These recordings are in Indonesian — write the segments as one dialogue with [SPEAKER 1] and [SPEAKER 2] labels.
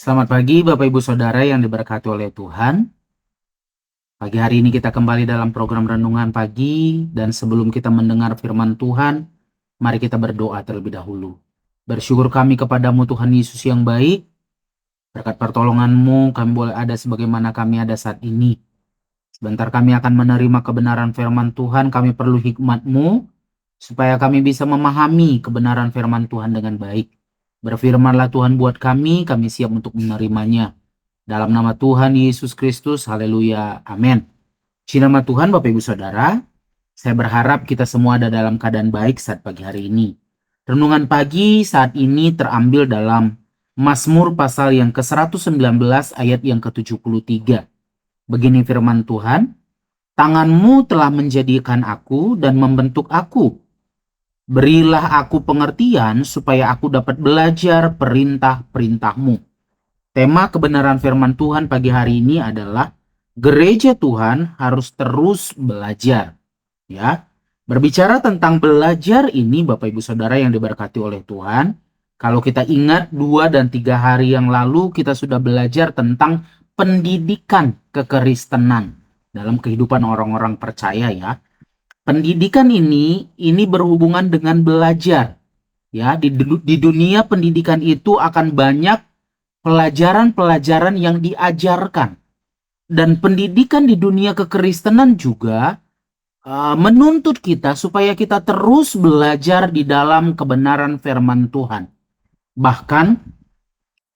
[SPEAKER 1] Selamat pagi Bapak Ibu Saudara yang diberkati oleh Tuhan. Pagi hari ini kita kembali dalam program Renungan Pagi, dan sebelum kita mendengar firman Tuhan, mari kita berdoa terlebih dahulu. Bersyukur kami kepadamu Tuhan Yesus yang baik, berkat pertolongan-Mu kami boleh ada sebagaimana kami ada saat ini. Sebentar kami akan menerima kebenaran firman Tuhan, kami perlu hikmat-Mu, supaya kami bisa memahami kebenaran firman Tuhan dengan baik. Berfirmanlah Tuhan buat kami siap untuk menerimanya. Dalam nama Tuhan Yesus Kristus, haleluya, amin. Di nama Tuhan Bapak Ibu Saudara, saya berharap kita semua ada dalam keadaan baik saat pagi hari ini. Renungan pagi saat ini terambil dalam Mazmur pasal yang ke-119 ayat yang ke-73. Begini firman Tuhan, "Tangan-Mu telah menjadikan aku dan membentuk aku. Berilah aku pengertian supaya aku dapat belajar perintah-perintah-Mu." Tema kebenaran firman Tuhan pagi hari ini adalah gereja Tuhan harus terus belajar. Ya, berbicara tentang belajar ini Bapak Ibu Saudara yang diberkati oleh Tuhan, kalau kita ingat 2 dan 3 hari yang lalu kita sudah belajar tentang pendidikan kekristenan dalam kehidupan orang-orang percaya ya. Pendidikan ini berhubungan dengan belajar. Ya, di dunia pendidikan itu akan banyak pelajaran-pelajaran yang diajarkan. Dan pendidikan di dunia kekristenan juga menuntut kita supaya kita terus belajar di dalam kebenaran firman Tuhan. Bahkan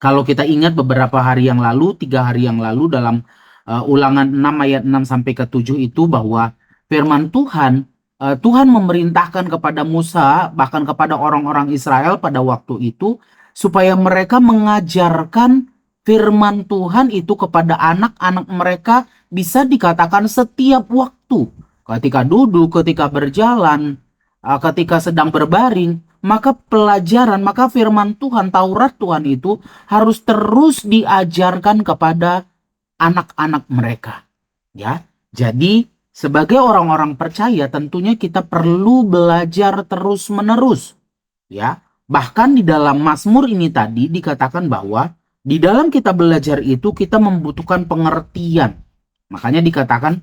[SPEAKER 1] kalau kita ingat beberapa hari yang lalu, 3 hari yang lalu dalam Ulangan 6 ayat 6 sampai ke 7 itu bahwa firman Tuhan, Tuhan memerintahkan kepada Musa, bahkan kepada orang-orang Israel pada waktu itu, supaya mereka mengajarkan firman Tuhan itu kepada anak-anak mereka, bisa dikatakan setiap waktu. Ketika duduk, ketika berjalan, ketika sedang berbaring, maka firman Tuhan, Taurat Tuhan itu harus terus diajarkan kepada anak-anak mereka. Ya, jadi sebagai orang-orang percaya tentunya kita perlu belajar terus-menerus. Ya, bahkan di dalam Mazmur ini tadi dikatakan bahwa di dalam kita belajar itu kita membutuhkan pengertian. Makanya dikatakan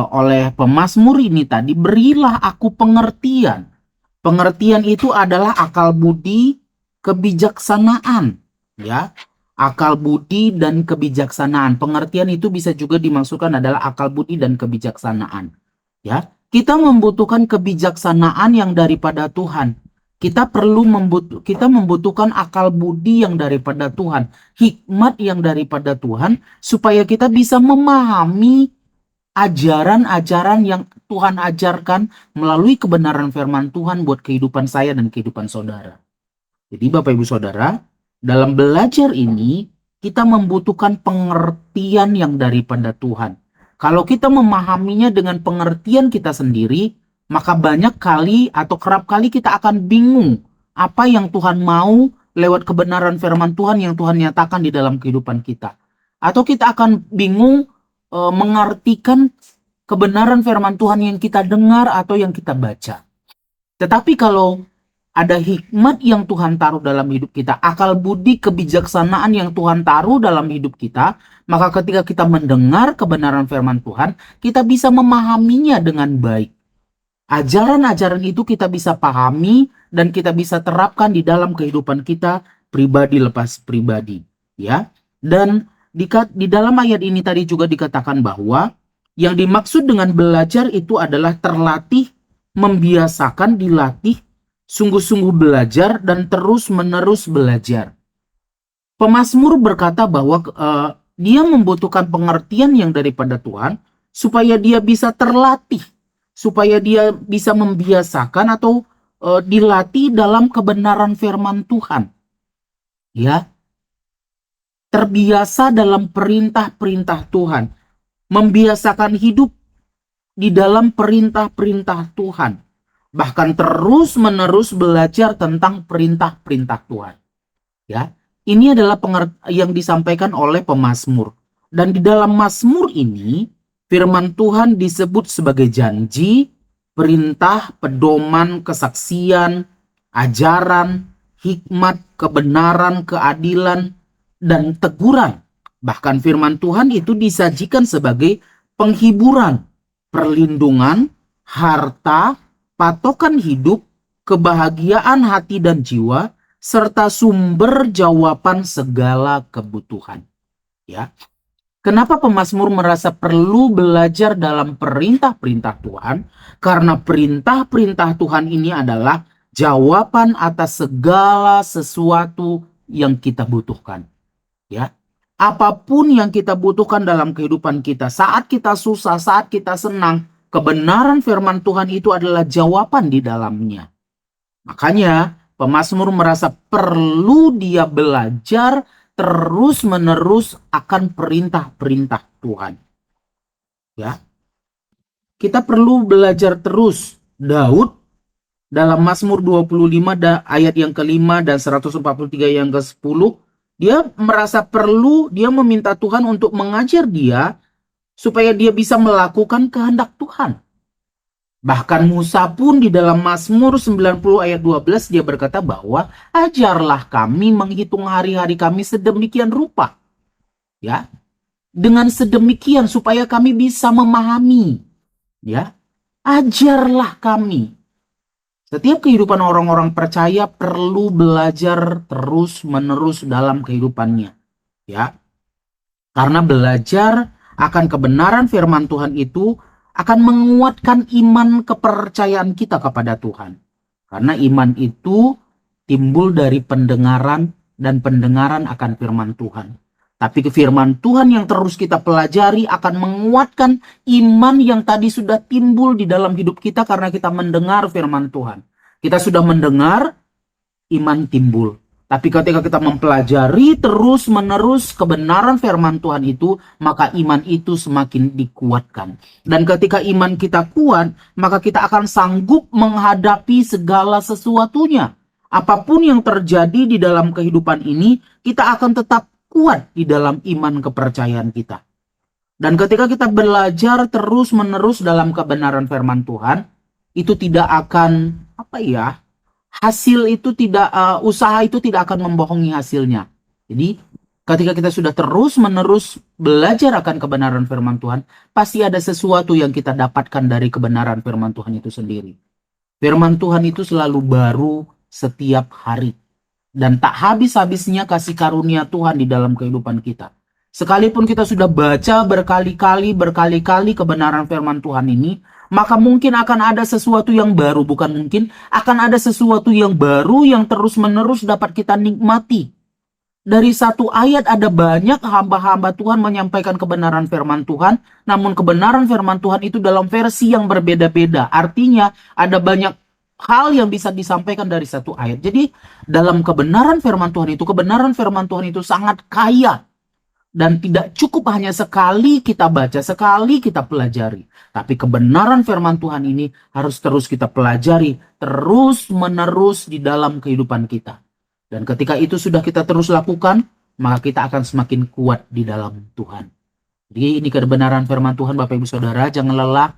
[SPEAKER 1] oleh pemazmur ini tadi, berilah aku pengertian. Pengertian itu adalah akal budi, kebijaksanaan. Ya, akal budi dan kebijaksanaan. Pengertian itu bisa juga dimaksudkan adalah akal budi dan kebijaksanaan. Ya, kita membutuhkan kebijaksanaan yang daripada Tuhan. Kita membutuhkan akal budi yang daripada Tuhan, hikmat yang daripada Tuhan, supaya kita bisa memahami ajaran-ajaran yang Tuhan ajarkan melalui kebenaran firman Tuhan buat kehidupan saya dan kehidupan saudara. Jadi Bapak Ibu Saudara, dalam belajar ini kita membutuhkan pengertian yang daripada Tuhan. Kalau kita memahaminya dengan pengertian kita sendiri, maka banyak kali atau kerap kali kita akan bingung apa yang Tuhan mau lewat kebenaran firman Tuhan yang Tuhan nyatakan di dalam kehidupan kita. Atau kita akan bingung mengartikan kebenaran firman Tuhan yang kita dengar atau yang kita baca. Tetapi kalau ada hikmat yang Tuhan taruh dalam hidup kita, akal budi, kebijaksanaan yang Tuhan taruh dalam hidup kita, maka ketika kita mendengar kebenaran firman Tuhan, kita bisa memahaminya dengan baik. Ajaran-ajaran itu kita bisa pahami dan kita bisa terapkan di dalam kehidupan kita pribadi lepas pribadi, ya. Dan di dalam ayat ini tadi juga dikatakan bahwa yang dimaksud dengan belajar itu adalah terlatih, membiasakan, dilatih, sungguh-sungguh belajar dan terus-menerus belajar. Pemazmur berkata bahwa dia membutuhkan pengertian yang daripada Tuhan supaya dia bisa terlatih, supaya dia bisa membiasakan atau dilatih dalam kebenaran firman Tuhan. Ya, terbiasa dalam perintah-perintah Tuhan, membiasakan hidup di dalam perintah-perintah Tuhan, bahkan terus-menerus belajar tentang perintah-perintah Tuhan. Ya, ini adalah yang disampaikan oleh pemazmur. Dan di dalam Mazmur ini, firman Tuhan disebut sebagai janji, perintah, pedoman, kesaksian, ajaran, hikmat, kebenaran, keadilan, dan teguran. Bahkan firman Tuhan itu disajikan sebagai penghiburan, perlindungan, harta, patokan hidup, kebahagiaan hati dan jiwa, serta sumber jawaban segala kebutuhan. Ya. Kenapa pemazmur merasa perlu belajar dalam perintah-perintah Tuhan? Karena perintah-perintah Tuhan ini adalah jawaban atas segala sesuatu yang kita butuhkan. Ya. Apapun yang kita butuhkan dalam kehidupan kita, saat kita susah, saat kita senang, kebenaran firman Tuhan itu adalah jawaban di dalamnya. Makanya pemazmur merasa perlu dia belajar terus-menerus akan perintah-perintah Tuhan. Ya. Kita perlu belajar terus. Daud dalam Mazmur 25 ayat yang ke-5 dan 143 yang ke-10, dia merasa perlu, dia meminta Tuhan untuk mengajar dia supaya dia bisa melakukan kehendak Tuhan. Bahkan Musa pun di dalam Mazmur 90 ayat 12 dia berkata bahwa ajarlah kami menghitung hari-hari kami sedemikian rupa. Ya. Dengan sedemikian supaya kami bisa memahami. Ya. Ajarlah kami. Setiap kehidupan orang-orang percaya perlu belajar terus-menerus dalam kehidupannya. Ya. Karena belajar akan kebenaran firman Tuhan itu akan menguatkan iman kepercayaan kita kepada Tuhan. Karena iman itu timbul dari pendengaran dan pendengaran akan firman Tuhan. Tapi firman Tuhan yang terus kita pelajari akan menguatkan iman yang tadi sudah timbul di dalam hidup kita karena kita mendengar firman Tuhan. Kita sudah mendengar, iman timbul. Tapi ketika kita mempelajari terus-menerus kebenaran firman Tuhan itu, maka iman itu semakin dikuatkan. Dan ketika iman kita kuat, maka kita akan sanggup menghadapi segala sesuatunya. Apapun yang terjadi di dalam kehidupan ini, kita akan tetap kuat di dalam iman kepercayaan kita. Dan ketika kita belajar terus-menerus dalam kebenaran firman Tuhan, itu tidak akan, hasil itu tidak, usaha itu tidak akan membohongi hasilnya. Jadi ketika kita sudah terus-menerus belajar akan kebenaran firman Tuhan, pasti ada sesuatu yang kita dapatkan dari kebenaran firman Tuhan itu sendiri. Firman Tuhan itu selalu baru setiap hari. Dan tak habis-habisnya kasih karunia Tuhan di dalam kehidupan kita. Sekalipun kita sudah baca berkali-kali kebenaran firman Tuhan ini, maka mungkin akan ada sesuatu yang baru, bukan mungkin, akan ada sesuatu yang baru yang terus-menerus dapat kita nikmati. Dari satu ayat ada banyak hamba-hamba Tuhan menyampaikan kebenaran firman Tuhan, namun kebenaran firman Tuhan itu dalam versi yang berbeda-beda. Artinya ada banyak hal yang bisa disampaikan dari satu ayat. Jadi dalam kebenaran firman Tuhan itu sangat kaya. Dan tidak cukup hanya sekali kita baca, sekali kita pelajari. Tapi kebenaran firman Tuhan ini harus terus kita pelajari, terus-menerus di dalam kehidupan kita. Dan ketika itu sudah kita terus lakukan, maka kita akan semakin kuat di dalam Tuhan. Jadi ini kebenaran firman Tuhan, Bapak Ibu Saudara. Jangan lelah,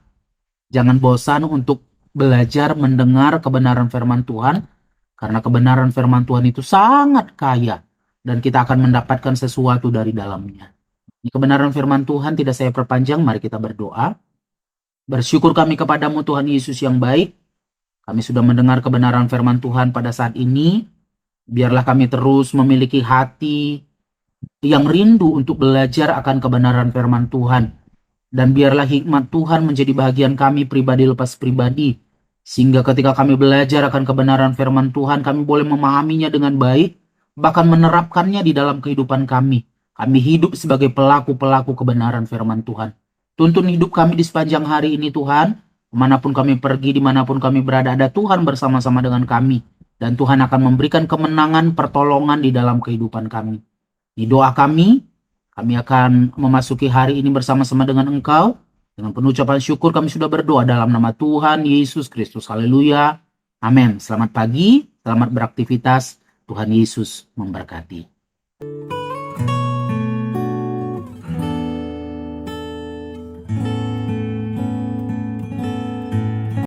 [SPEAKER 1] jangan bosan untuk belajar mendengar kebenaran firman Tuhan. Karena kebenaran firman Tuhan itu sangat kaya. Dan kita akan mendapatkan sesuatu dari dalamnya. Ini kebenaran firman Tuhan tidak saya perpanjang, mari kita berdoa. Bersyukur kami kepadamu Tuhan Yesus yang baik. Kami sudah mendengar kebenaran firman Tuhan pada saat ini. Biarlah kami terus memiliki hati yang rindu untuk belajar akan kebenaran firman Tuhan. Dan biarlah hikmat Tuhan menjadi bahagian kami pribadi lepas pribadi. Sehingga ketika kami belajar akan kebenaran firman Tuhan, kami boleh memahaminya dengan baik. Bahkan menerapkannya di dalam kehidupan kami. Kami hidup sebagai pelaku-pelaku kebenaran firman Tuhan. Tuntun hidup kami di sepanjang hari ini Tuhan. Kemanapun kami pergi, dimanapun kami berada, ada Tuhan bersama-sama dengan kami. Dan Tuhan akan memberikan kemenangan, pertolongan di dalam kehidupan kami. Di doa kami akan memasuki hari ini bersama-sama dengan Engkau. Dengan penuh ucapan syukur kami sudah berdoa dalam nama Tuhan Yesus Kristus. Haleluya. Amin. Selamat pagi, selamat beraktivitas. Tuhan Yesus memberkati.